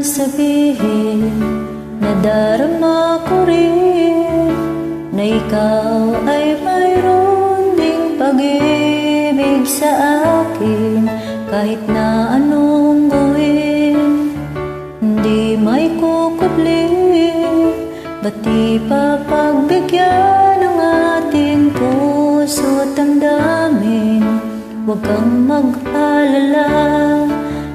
sabihin, nadarama ko rin na ikaw ay mayroon ding pag-ibig sa akin. Kahit na anong gawin, hindi may kukubli. Ba't di pa pagbigyan ng ating puso't damdamin? Huwag kang mag-alala,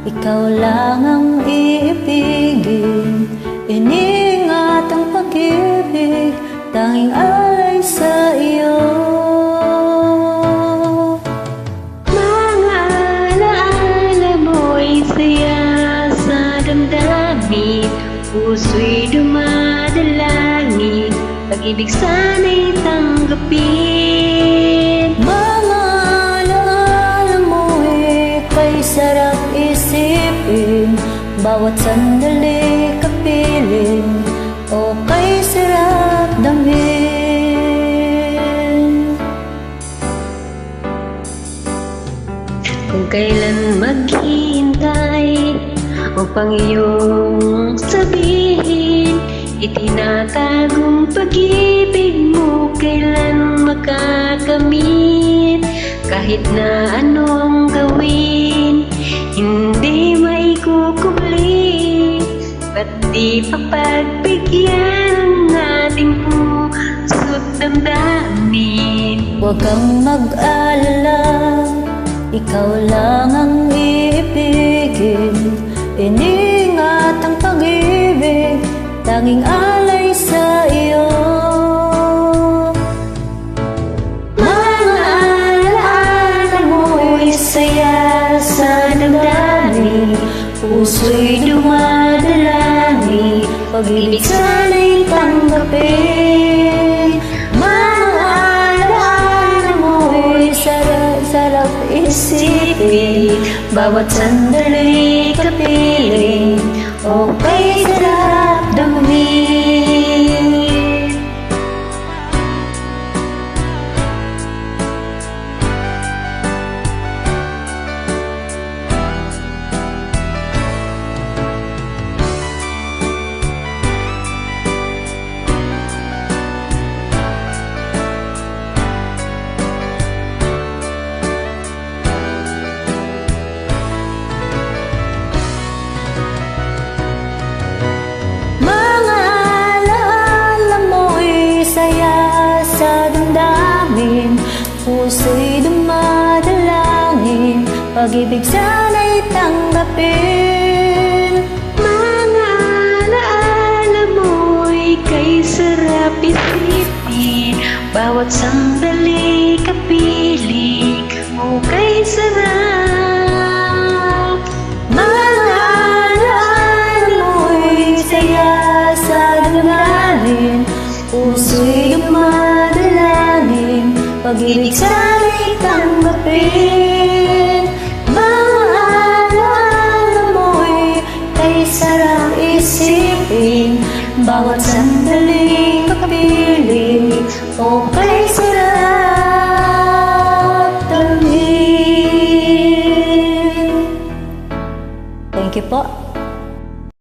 ikaw lang ang iibigin. Iniingat ang pag-ibig, tanging alay sa iyo. Mga alaala mo'y saya sa damdamin, puso'y dumadalangin, pag-ibig sana'y tanggapin. Mga alaala mo'y kay sarap isipin, bawat sandali kapiling, o kay sarap damhin. Kung kailan maghihintay upang iyong sabihin, itinatagong pag-ibig mo kailan makakamit. Kahit na anong gawin, hindi maikukubli. Ba't di pa pagbigyan ng ating puso't damdamin? Huwag kang mag-alala, ikaw lang ang iibigin. Iniingat ang pag-ibig, tanging alay sa iyo. Mga alaala mo'y saya sa damdamin, puso'y dumadalangin, pag-ibig sana'y tanggapin. Mga alaala mo'y sarap isipin, bawat sandali kapiling, o kay sarap damhin. Puso'y dumadalangin, pag-ibig sana'y tanggapin. Mga alaala mo'y kay sarap isipin, bawat sandali kapiling, o kay sarap. Mga alaala mo'y saya sa damdamin, puso'y dumadalangin, pag-ibig sana'y tanggapin. Mga alaala mo'y kay sarap isipin, bawat sandali kapiling, o kay sarap damhin. Thank you po.